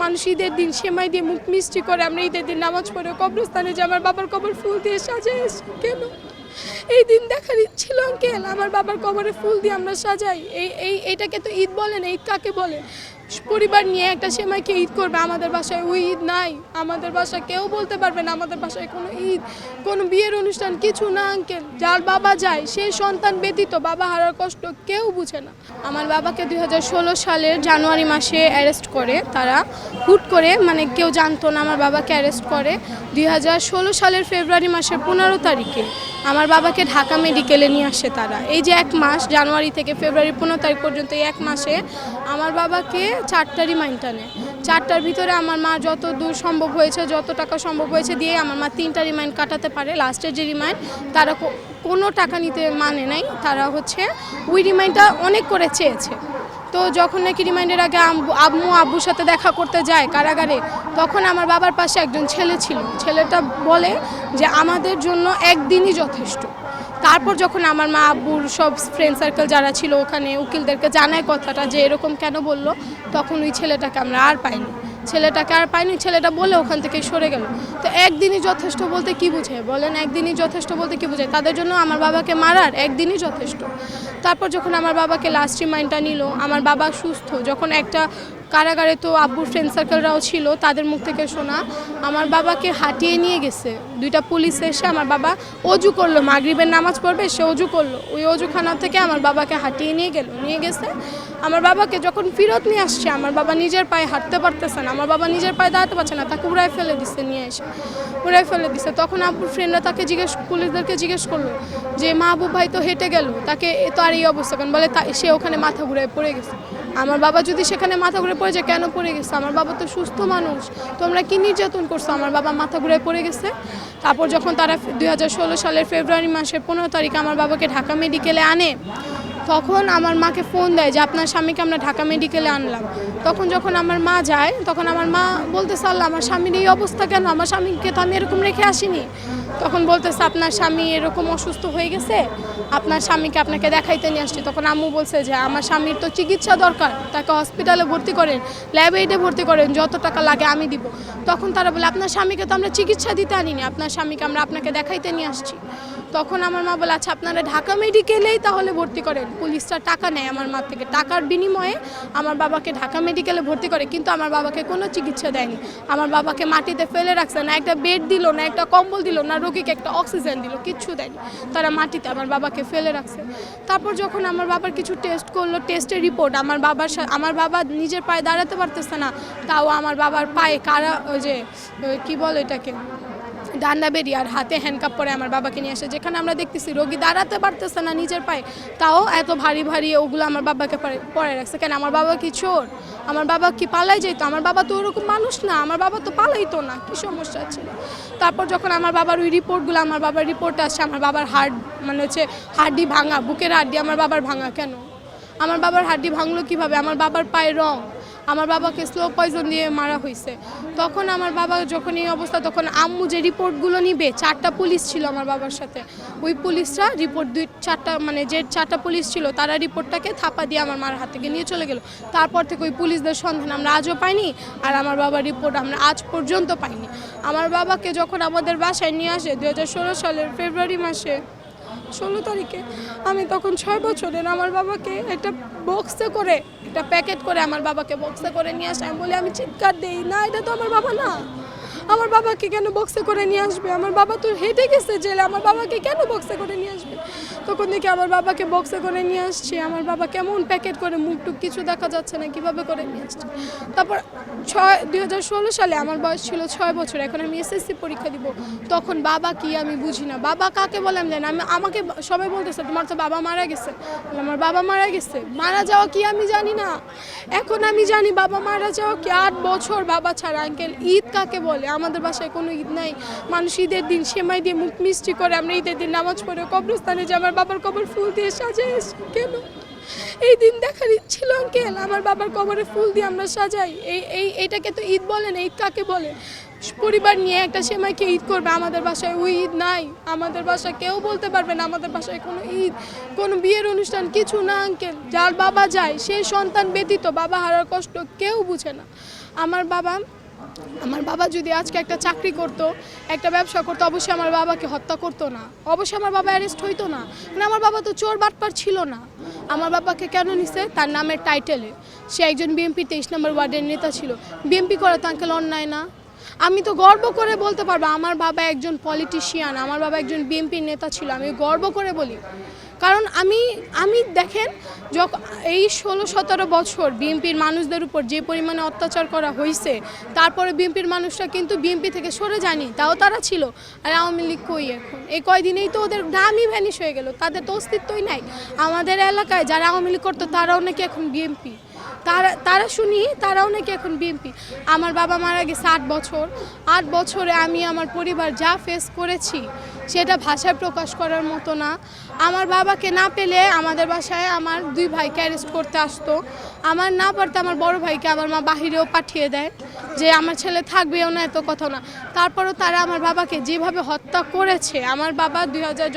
মানুষ ঈদের দিন সেমাই দিয়ে মুখ মিষ্টি করে আমরা ঈদের দিন নামাজ পড়ে কবরস্থানে যে আমার বাবার কবর ফুল দিয়ে সাজাই কেন এই দিন দেখার ছিল আঙ্কেল আমার বাবার কবরে ফুল দিয়ে আমরা সাজাই এইটাকে তো ঈদ বলে না। ঈদ কাকে বলে? পরিবার নিয়ে একটা সেমাইকে ঈদ করবে। আমাদের বাসায় ওই ঈদ নাই। আমাদের বাসায় কেউ বলতে পারবে না আমাদের বাসায় কোনো ঈদ, কোনো বিয়ের অনুষ্ঠান কিছু না আঙ্কেল। যার বাবা যায় সেই সন্তান ব্যতীত বাবা হারার কষ্ট কেউ বুঝে না। আমার বাবাকে 2016 সালের জানুয়ারি মাসে অ্যারেস্ট করে তারা, হুট করে, মানে কেউ জানতো না। আমার বাবাকে অ্যারেস্ট করে 2016 সালের ফেব্রুয়ারি মাসের 15 তারিখে আমার বাবাকে ঢাকা মেডিকেলে নিয়ে আসে তারা। এই যে এক মাস, জানুয়ারি থেকে ফেব্রুয়ারি 15 তারিখ পর্যন্ত এই এক মাসে আমার বাবাকে 4টা রিমাইন্ড টানে। 4টার ভিতরে আমার মা যত দূর সম্ভব হয়েছে, যত টাকা সম্ভব হয়েছে দিয়ে আমার মা 3টা রিমাইন্ড কাটাতে পারে। লাস্টের যে রিমাইন্ড তারা কোনো টাকা নিতে মানে নাই। তারা ওই রিমাইন্ডটা অনেক করে চেয়েছে। তো যখন নাকি রিমাইন্ডের আগে আব্বুর সাথে দেখা করতে যায় কারাগারে, তখন আমার বাবার পাশে একজন ছেলে ছিল। ছেলেটা বলে যে আমাদের জন্য একদিনই যথেষ্ট। তারপর যখন আমার মা আব্বুর সব ফ্রেন্ড সার্কেল যারা ছিল ওখানে উকিলদেরকে জানায় কথাটা যে এরকম কেন বললো, তখন ওই ছেলেটাকে আমরা আর পাইনি। ছেলেটা বলে ওখান থেকে সরে গেল। তো একদিনই যথেষ্ট বলতে কি বুঝে বলেন? একদিনই যথেষ্ট বলতে কি বুঝে? তাদের জন্য আমার বাবাকে মারার একদিনই যথেষ্ট। তারপর যখন আমার বাবাকে লাস্ট রিমাইন্ডটা নিল, আমার বাবা সুস্থ। যখন একটা কারাগারে তো আব্বুর ফ্রেন্ড সার্কেলরাও ছিল, তাদের মুখ থেকে শোনা আমার বাবাকে হাঁটিয়ে নিয়ে গেছে 2টা পুলিশ এসে। আমার বাবা অজু করলো, মাগরিবের নামাজ পড়বে, সে অজু করলো। ওই অজুখানা থেকে আমার বাবাকে হাঁটিয়ে নিয়ে গেছে। আমার বাবাকে যখন ফেরত নিয়ে আসছে, আমার বাবা নিজের পায়ে হাঁটতে পারতেছে না, আমার বাবা নিজের পায়ে দাঁড়াতে পারছে না, তাকে উড়াই ফেলে দিছে। তখন আব্বুর ফ্রেন্ডরা তাকে পুলিশদেরকে জিজ্ঞেস করলো যে মাহবুব ভাই তো হেঁটে গেল, তাকে তো আর এই অবস্থা কেন? বলে সে ওখানে মাথা ঘুরে পড়ে গেছে। আমার বাবা যদি সেখানে মাথা ঘুরে পড়ে যায়, কেন পড়ে গেছে? আমার বাবা তো সুস্থ মানুষ, তোমরা কি নির্যাতন করছো? আমার বাবা মাথা ঘুরে পড়ে গেছে। তারপর যখন তারা 2016 সালের ফেব্রুয়ারি মাসের 15 তারিখে আমার বাবাকে ঢাকা মেডিকেলে আনে, তখন আমার মাকে ফোন দেয় যে আপনার স্বামীকে আমরা ঢাকা মেডিকেলে আনলাম। তখন যখন আমার মা যায়, তখন আমার মা বলতেছে আল্লাহ আমার স্বামীর এই অবস্থা কেন? আমার স্বামীকে তো আমি এরকম রেখে আসিনি। তখন বলতেছে আপনার স্বামী এরকম অসুস্থ হয়ে গেছে, আপনার স্বামীকে আপনাকে দেখাইতে নিয়ে আসছি। তখন আম্মু বলছে যে আমার স্বামীর তো চিকিৎসা দরকার, তাকে হসপিটালে ভর্তি করেন, ল্যাবএইডে ভর্তি করেন, যত টাকা লাগে আমি দিব। তখন তারা বলে আপনার স্বামীকে তো আমরা চিকিৎসা দিতে আনিনি, আপনার স্বামীকে আমরা আপনাকে দেখাইতে নিয়ে আসছি। তখন আমার মা বলে আচ্ছা আপনারা ঢাকা মেডিকেলেই তাহলে ভর্তি করেন। পুলিশরা টাকা নেয় আমার মা থেকে, টাকার বিনিময়ে আমার বাবাকে ঢাকা মেডিকেলে ভর্তি করে, কিন্তু আমার বাবাকে কোনো চিকিৎসা দেয়নি। আমার বাবাকে মাটিতে ফেলে রাখছে, না একটা বেড দিল, না একটা কম্বল দিল, না রোগীকে একটা অক্সিজেন দিল, কিচ্ছু দেয়নি। তারা মাটিতে আমার বাবাকে ফেলে রাখছে। তারপর যখন আমার বাবার কিছু টেস্ট করলো, টেস্টের রিপোর্ট আমার বাবা নিজের পায়ে দাঁড়াতে পারতেছে না, তাও আমার বাবার পায়ে ওই যে কী বলে এটাকে, ডান্ডা বেরি আর হাতে হ্যান্ডকাপ পরে আমার বাবাকে নিয়ে আসে। যেখানে আমরা দেখতেছি রোগী দাঁড়াতে পারতেছে না নিজের পায়ে, তাও এত ভারী ভারী ওগুলো আমার বাবাকে পরে রাখছে। কেন? আমার বাবা কি চোর? আমার বাবা কি পালাই যেত? আমার বাবা তো ওরকম মানুষ না, আমার বাবা তো পালাইতো না, কি সমস্যা ছিল? তারপর যখন আমার বাবার ওই রিপোর্টগুলো, আমার বাবার রিপোর্ট আসছে, আমার বাবার হাড্ডি ভাঙা, বুকের হাড্ডি আমার বাবার ভাঙা। কেন? আমার বাবার হাড্ডি ভাঙলো কীভাবে? আমার বাবার পায়ে রং, আমার বাবাকে স্লো পয়জন দিয়ে মারা হয়েছে। তখন আমার বাবা যখন এই অবস্থা, তখন আম্মু যে রিপোর্টগুলো নিবে, 4টা পুলিশ ছিল আমার বাবার সাথে, ওই পুলিশরা রিপোর্ট 4টা মানে যে 4টা পুলিশ ছিল তারা রিপোর্টটাকে থাপা দিয়ে আমার মার হাত থেকে নিয়ে চলে গেল। তারপর থেকে ওই পুলিশদের সন্ধান আমরা আজও পাইনি, আর আমার বাবার রিপোর্ট আমরা আজ পর্যন্ত পাইনি। আমার বাবাকে যখন আমাদের বাসায় নিয়ে আসে 2016 সালের ফেব্রুয়ারি মাসে 16 তারিখে, আমি তখন 6 বছরের। আমার বাবাকে একটা বক্সে করে, একটা প্যাকেট করে আমার বাবাকে বক্সে করে নিয়ে আসে। আমি বলি, আমি চিৎকার দিই, না এটা তো আমার বাবা না, আমার বাবাকে কেন বক্সে করে নিয়ে আসবে? আমার বাবা তো হেঁটে গেছে জেলে, আমার বাবাকে কেন বক্সে করে নিয়ে আসবে? তখন দেখি আমার বাবাকে বক্সে করে নিয়ে আসছে। আমার বাবা কেমন প্যাকেট করে, মুখটুক কিছু দেখা যাচ্ছে না, কীভাবে করে নিয়ে আসছে। তারপর 2016 সালে আমার বয়স ছিল 6 বছর, এখন আমি এসএসসি পরীক্ষা দিব। তখন বাবা কি আমি বুঝি না, বাবা কাকে বলে আমি জানি না। আমাকে সবাই বলতেছে তোমার তো বাবা মারা গেছে। আমার বাবা মারা গেছে, মারা যাওয়া কি আমি জানি না। এখন আমি জানি বাবা মারা যাওয়া কি 8 বছর বাবা ছাড়া। আঙ্কেল ঈদ কাকে বলে? আমাদের বাসায় কোনো ঈদ নাই। মানুষ ঈদের দিন সেমাই দিয়ে মুখ মিষ্টি করে আমরা ঈদের দিন নামাজ পড়ে কবরস্থানে যে আমার বাবার কবর ফুল দিয়ে সাজাই কেন এই দিন দেখার ছিল আঙ্কেল আমার বাবার কবরে ফুল দিয়ে আমরা সাজাই। এইটাকে তো ঈদ বলে না। ঈদ কাকে বলে? পরিবার নিয়ে একটা সেমাইকে ঈদ করবে। আমাদের বাসায় ওই ঈদ নাই। আমাদের বাসায় কেউ বলতে পারবে না আমাদের বাসায় কোনো ঈদ, কোনো বিয়ের অনুষ্ঠান কিছু না আঙ্কেল। যার বাবা যায় সেই সন্তান ব্যতীত বাবা হারার কষ্ট কেউ বুঝে না। আমার বাবা যদি আজকে একটা চাকরি করত, একটা ব্যবসা করতো, অবশ্যই আমার বাবাকে হত্যা করতো না, অবশ্যই আমার বাবা অ্যারেস্ট হইতো না। মানে আমার বাবা তো চোর বাটপার ছিল না। আমার বাবাকে কেন নিছে? তার নামের টাইটেলে। সে একজন বিএনপি 23 নম্বর ওয়ার্ডের নেতা ছিল। বিএনপি করা তো আঙ্কেল অন্যায় না? আমি তো গর্ব করে বলতে পারবো আমার বাবা একজন পলিটিশিয়ান, আমার বাবা একজন বিএনপির নেতা ছিল। আমি গর্ব করে বলি, কারণ আমি দেখেন যখন এই 16-17 বছর বিএনপির মানুষদের উপর যে পরিমাণে অত্যাচার করা হয়েছে, তারপরে বিএনপির মানুষরা কিন্তু বিএনপি থেকে সরে যায়নি, তাও তারা ছিল। আর আওয়ামী লীগ কই এখন? এই কয়দিনেই তো ওদের নামই ভ্যানিশ হয়ে গেল, তাদের তো অস্তিত্বই নাই। আমাদের এলাকায় যারা আওয়ামী লীগ করতো তারাও নাকি এখন বিএনপি, তারাও নাকি এখন বিএনপি। আমার বাবা মারা গেছে 8 বছর। 8 বছরে আমি আমার পরিবার যা ফেস করেছি সেটা ভাষায় প্রকাশ করার মতো না। আমার বাবাকে না পেলে আমাদের বাসায় আমার 2 ভাইকে অ্যারেস্ট করতে আসতো। আমার না পারতে আমার বড় ভাইকে আমার মা বাহিরেও পাঠিয়ে দেয় যে আমার ছেলে থাকবেও না, এত কথা না। তারপরও তারা আমার বাবাকে যেভাবে হত্যা করেছে, আমার বাবা 2000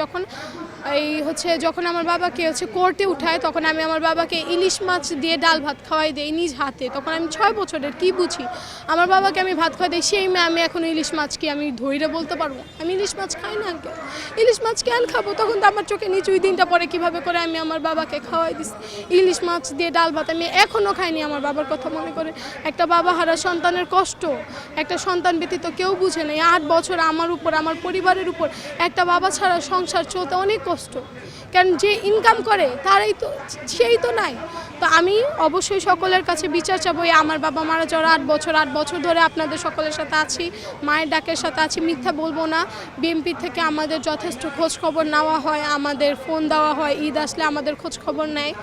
যখন আমার বাবাকে কোর্টে উঠায়, তখন আমি আমার বাবাকে ইলিশ মাছ দিয়ে ডাল ভাত খাওয়াই দিই নিজ হাতে। তখন আমি 6 বছরের, কি বুঝি? আমার বাবাকে আমি ভাত খাওয়াই দিই, সেই মেয়ে আমি এখন ইলিশ মাছ কি আমি ধৈর্য বলতে পারবো? আমি ইলিশ মাছ খাই না। ইলিশ মাছ কেন খাবো? তখন তো আমার চোখে নিচু। ওই দিনটা পরে কীভাবে করে আমি আমার বাবাকে খাওয়াই দিচ্ছি ইলিশ মাছ দিয়ে ডাল ভাত। আমি এখনও খাইনি। আমার বাবার কথা মনে করে একটা বাবা হারা সন্তানের কষ্ট, একটা সন্তান ব্যতীত কেউ বুঝে নেই। 8 বছর আমার উপর, আমার পরিবারের উপর একটা বাবা ছাড়া সংসার চলতে অনেক কষ্ট। কারণ যে ইনকাম করে সেই তো নাই। তো আমি অবশ্যই সকলের কাছে বিচার চাবো। আমার বাবা মারা যাওয়ার 8 বছর ধরে আপনাদের সকলের সাথে আছি, মায়ের ডাকের সাথে আছি, মিথ্যা বলবো না। বিএনপি থেকে আমাদের যথেষ্ট খোঁজ খবর নেওয়া হয়, আমাদের ফোন দেওয়া হয়, ঈদ আসলে আমাদের খোঁজ খবর নেয়।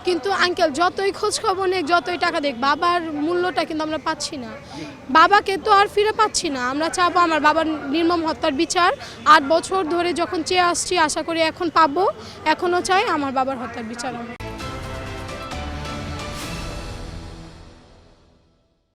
কিন্তু আঙ্কেল যতই খোঁজ খবর নেই, যতই টাকা দেখ, বাবার মূল্যটা কিন্তু আমরা পাচ্ছি না। বাবাকে তো আর ফিরে পাচ্ছি না। আমরা চাবো আমার বাবার নির্মম হত্যার বিচার। 8 বছর ধরে যখন চেয়ে আসছি, আশা করি এখন পাবো। এখনও চাই আমার বাবার হত্যার বিচার হবে।